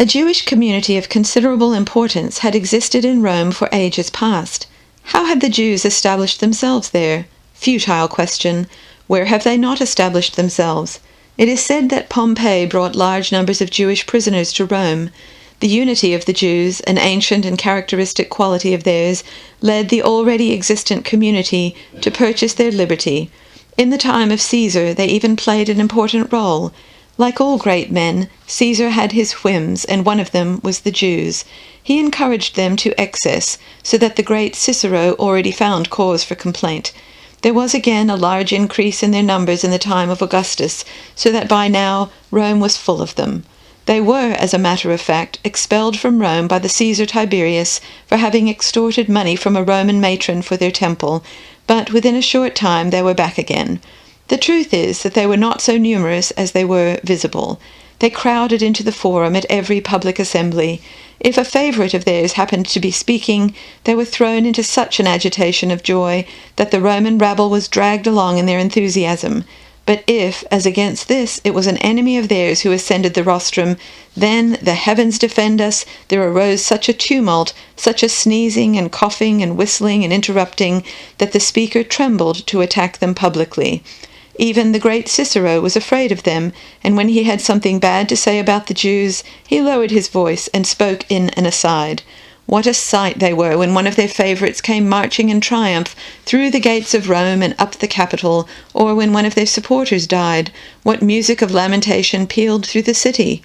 A Jewish community of considerable importance had existed in Rome for ages past. How had the Jews established themselves there? Futile question. Where have they not established themselves? It is said that Pompey brought large numbers of Jewish prisoners to Rome. The unity of the Jews, an ancient and characteristic quality of theirs, led the already existent community to purchase their liberty. In the time of Caesar, they even played an important role. Like all great men, Caesar had his whims, and one of them was the Jews. He encouraged them to excess, so that the great Cicero already found cause for complaint. There was again a large increase in their numbers in the time of Augustus, so that by now Rome was full of them. They were, as a matter of fact, expelled from Rome by the Caesar Tiberius for having extorted money from a Roman matron for their temple, but within a short time they were back again. The truth is that they were not so numerous as they were visible. They crowded into the forum at every public assembly. If a favorite of theirs happened to be speaking, they were thrown into such an agitation of joy that the Roman rabble was dragged along in their enthusiasm. But if, as against this, it was an enemy of theirs who ascended the rostrum, then, the heavens defend us, there arose such a tumult, such a sneezing and coughing and whistling and interrupting, that the speaker trembled to attack them publicly. Even the great Cicero was afraid of them, and when he had something bad to say about the Jews, he lowered his voice and spoke in an aside. What a sight they were when one of their favorites came marching in triumph through the gates of Rome and up the Capitol, or when one of their supporters died. What music of lamentation pealed through the city!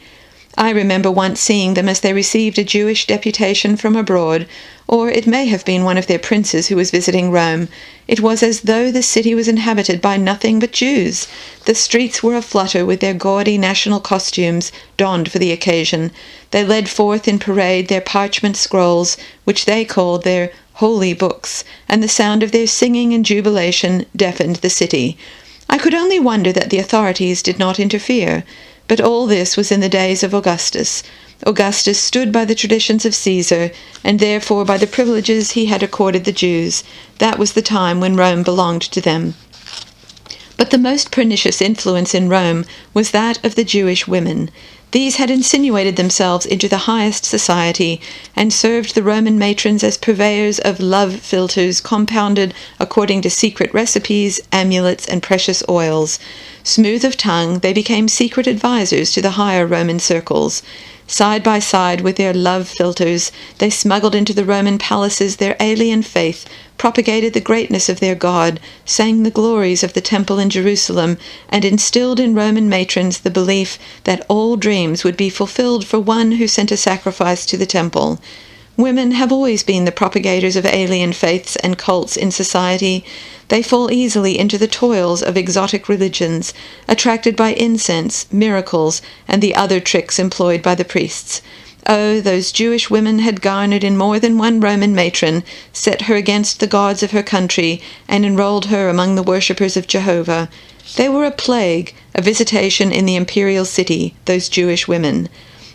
I remember once seeing them as they received a Jewish deputation from abroad, or it may have been one of their princes who was visiting Rome. It was as though the city was inhabited by nothing but Jews. The streets were aflutter with their gaudy national costumes, donned for the occasion. They led forth in parade their parchment scrolls, which they called their holy books, and the sound of their singing and jubilation deafened the city. I could only wonder that the authorities did not interfere. But all this was in the days of Augustus. Augustus stood by the traditions of Caesar, and therefore by the privileges he had accorded the Jews. That was the time when Rome belonged to them. But the most pernicious influence in Rome was that of the Jewish women. These had insinuated themselves into the highest society, and served the Roman matrons as purveyors of love philters compounded according to secret recipes, amulets, and precious oils. Smooth of tongue, they became secret advisers to the higher Roman circles. Side by side with their love philters, they smuggled into the Roman palaces their alien faith, propagated the greatness of their God, sang the glories of the temple in Jerusalem, and instilled in Roman matrons the belief that all dreams would be fulfilled for one who sent a sacrifice to the temple. Women have always been the propagators of alien faiths and cults in society. They fall easily into the toils of exotic religions, attracted by incense, miracles, and the other tricks employed by the priests. Oh, those Jewish women had garnered in more than one Roman matron, set her against the gods of her country, and enrolled her among the worshippers of Jehovah. They were a plague, a visitation in the imperial city, those Jewish women.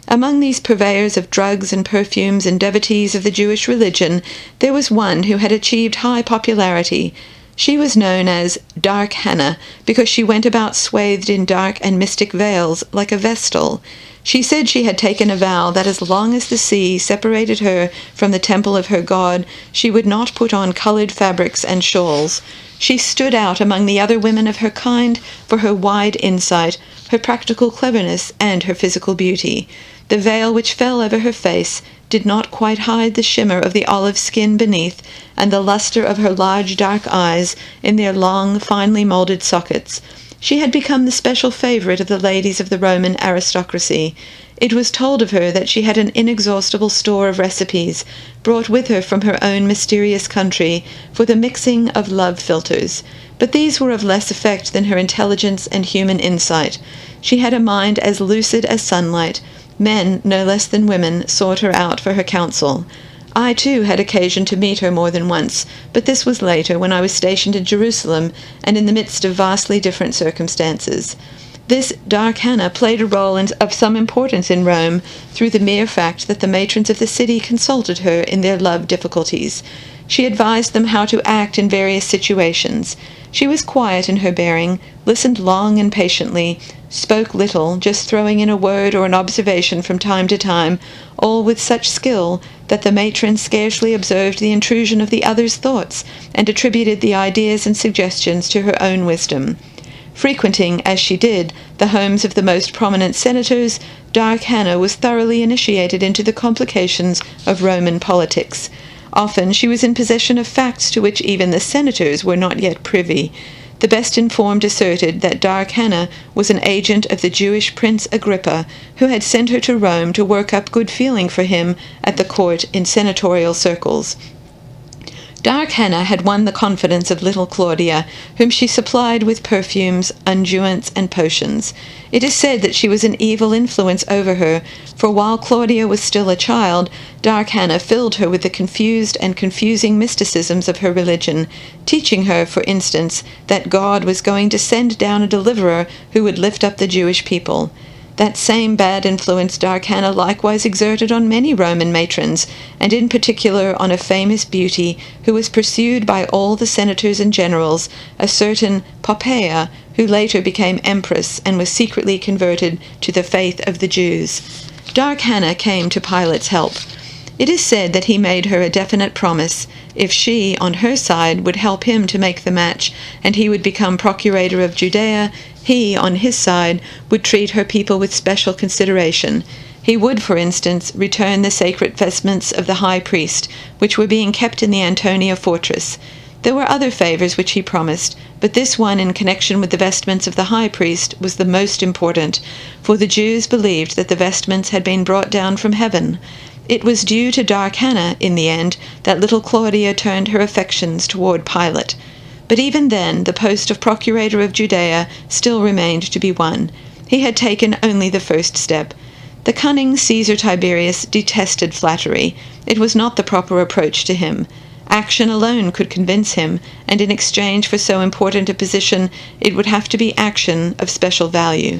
Among these purveyors of drugs and perfumes and devotees of the Jewish religion, there was one who had achieved high popularity. She was known as Dark Hannah because she went about swathed in dark and mystic veils like a vestal. She said she had taken a vow that as long as the sea separated her from the temple of her God, she would not put on colored fabrics and shawls. She stood out among the other women of her kind for her wide insight, her practical cleverness, and her physical beauty. The veil which fell over her face did not quite hide the shimmer of the olive skin beneath, and the luster of her large dark eyes in their long, finely molded sockets. She had become the special favorite of the ladies of the Roman aristocracy. It was told of her that she had an inexhaustible store of recipes, brought with her from her own mysterious country, for the mixing of love philters. But these were of less effect than her intelligence and human insight. She had a mind as lucid as sunlight. Men, no less than women, sought her out for her counsel. I, too, had occasion to meet her more than once, but this was later, when I was stationed in Jerusalem, and in the midst of vastly different circumstances. This Dark Hannah played a role of some importance in Rome through the mere fact that the matrons of the city consulted her in their love difficulties. She advised them how to act in various situations. She was quiet in her bearing, listened long and patiently, spoke little, just throwing in a word or an observation from time to time, all with such skill that the matron scarcely observed the intrusion of the other's thoughts, and attributed the ideas and suggestions to her own wisdom. Frequenting, as she did, the homes of the most prominent senators, dark Hannah was thoroughly initiated into the complications of Roman politics. Often she was in possession of facts to which even the senators were not yet privy. The best informed asserted that dark Hannah was an agent of the Jewish Prince Agrippa, who had sent her to Rome to work up good feeling for him at the court in senatorial circles. Dark Hannah had won the confidence of little Claudia, whom she supplied with perfumes, unguents, and potions. It is said that she was an evil influence over her, for while Claudia was still a child, dark Hannah filled her with the confused and confusing mysticisms of her religion, teaching her, for instance, that God was going to send down a deliverer who would lift up the Jewish people. That same bad influence dark Hannah likewise exerted on many Roman matrons, and in particular on a famous beauty who was pursued by all the senators and generals, a certain Poppaea, who later became empress and was secretly converted to the faith of the Jews. Dark Hannah came to Pilate's help. It is said that he made her a definite promise. If she, on her side, would help him to make the match, and he would become procurator of Judea, he, on his side, would treat her people with special consideration. He would, for instance, return the sacred vestments of the high priest, which were being kept in the Antonia fortress. There were other favors which he promised, but this one in connection with the vestments of the high priest was the most important, for the Jews believed that the vestments had been brought down from heaven. It was due to dark Hannah, in the end, that little Claudia turned her affections toward Pilate. But even then, the post of procurator of Judea still remained to be won. He had taken only the first step. The cunning Caesar Tiberius detested flattery. It was not the proper approach to him. Action alone could convince him, and in exchange for so important a position, it would have to be action of special value.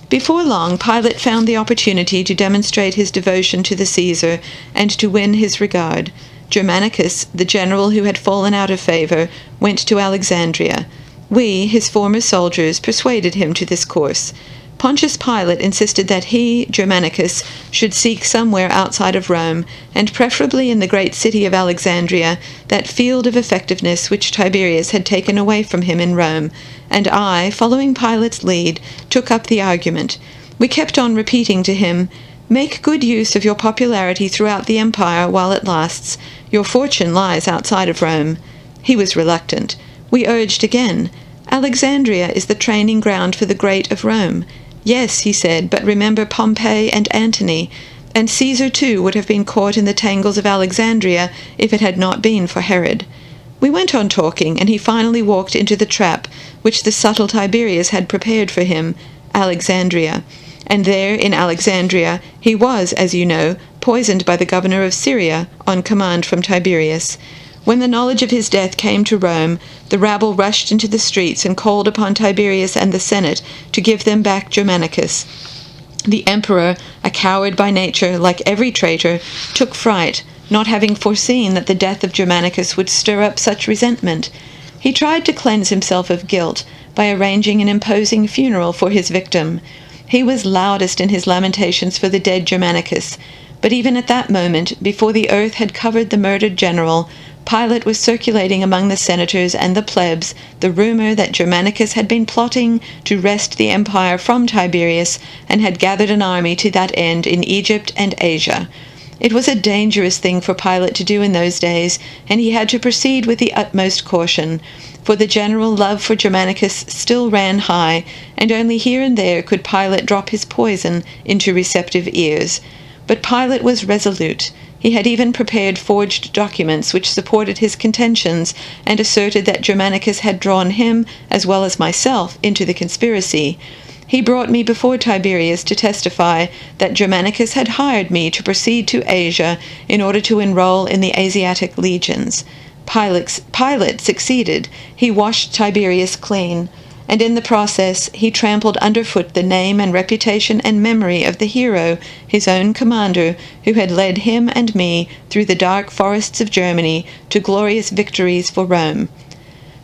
Before long, Pilate found the opportunity to demonstrate his devotion to the Caesar and to win his regard. Germanicus, the general who had fallen out of favor, went to Alexandria. We, his former soldiers, persuaded him to this course. Pontius Pilate insisted that he, Germanicus, should seek somewhere outside of Rome, and preferably in the great city of Alexandria, that field of effectiveness which Tiberius had taken away from him in Rome, and I, following Pilate's lead, took up the argument. We kept on repeating to him, "Make good use of your popularity throughout the empire while it lasts. Your fortune lies outside of Rome." He was reluctant. We urged again, "Alexandria is the training ground for the great of Rome." "Yes," he said, "but remember Pompey and Antony, and Caesar too would have been caught in the tangles of Alexandria if it had not been for Herod." We went on talking, and he finally walked into the trap which the subtle Tiberius had prepared for him, Alexandria. And there, in Alexandria, he was, as you know, poisoned by the governor of Syria, on command from Tiberius. When the knowledge of his death came to Rome, the rabble rushed into the streets and called upon Tiberius and the Senate to give them back Germanicus. The emperor, a coward by nature, like every traitor, took fright, not having foreseen that the death of Germanicus would stir up such resentment. He tried to cleanse himself of guilt by arranging an imposing funeral for his victim. He was loudest in his lamentations for the dead Germanicus, but even at that moment, before the earth had covered the murdered general, Pilate was circulating among the senators and the plebs the rumor that Germanicus had been plotting to wrest the empire from Tiberius and had gathered an army to that end in Egypt and Asia. It was a dangerous thing for Pilate to do in those days, and he had to proceed with the utmost caution, for the general love for Germanicus still ran high, and only here and there could Pilate drop his poison into receptive ears. But Pilate was resolute. He had even prepared forged documents which supported his contentions and asserted that Germanicus had drawn him, as well as myself, into the conspiracy. He brought me before Tiberius to testify that Germanicus had hired me to proceed to Asia in order to enroll in the Asiatic legions. Pilate succeeded. He washed Tiberius clean, and in the process he trampled underfoot the name and reputation and memory of the hero, his own commander, who had led him and me through the dark forests of Germany to glorious victories for Rome.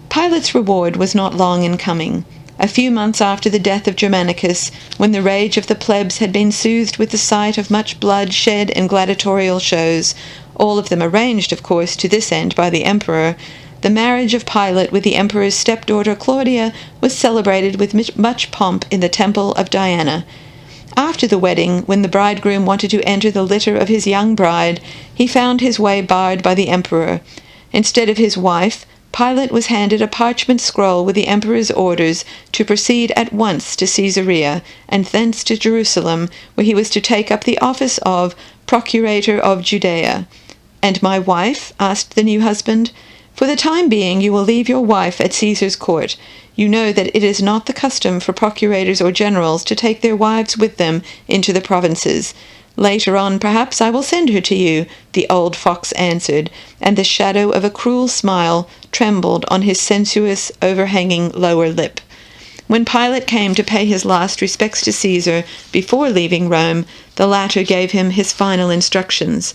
Pilate's reward was not long in coming. A few months after the death of Germanicus, when the rage of the plebs had been soothed with the sight of much blood shed in gladiatorial shows, all of them arranged, of course, to this end by the emperor, the marriage of Pilate with the emperor's stepdaughter Claudia was celebrated with much pomp in the temple of Diana. After the wedding, when the bridegroom wanted to enter the litter of his young bride, he found his way barred by the emperor. Instead of his wife, Pilate was handed a parchment scroll with the emperor's orders to proceed at once to Caesarea, and thence to Jerusalem, where he was to take up the office of Procurator of Judea. "And my wife?" asked the new husband. "For the time being you will leave your wife at Caesar's court. You know that it is not the custom for procurators or generals to take their wives with them into the provinces. Later on, perhaps, I will send her to you," the old fox answered, and the shadow of a cruel smile trembled on his sensuous, overhanging lower lip. When Pilate came to pay his last respects to Caesar before leaving Rome, the latter gave him his final instructions.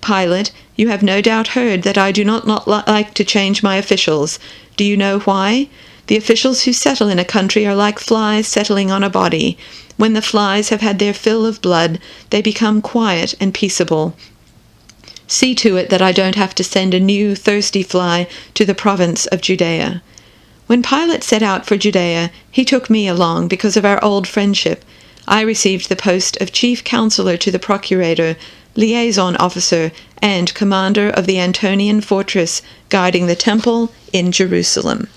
"Pilate, you have no doubt heard that I do not like to change my officials. Do you know why? The officials who settle in a country are like flies settling on a body. When the flies have had their fill of blood, they become quiet and peaceable. See to it that I don't have to send a new, thirsty fly to the province of Judea." When Pilate set out for Judea, he took me along because of our old friendship. I received the post of chief counselor to the procurator, liaison officer, and commander of the Antonian fortress guarding the temple in Jerusalem.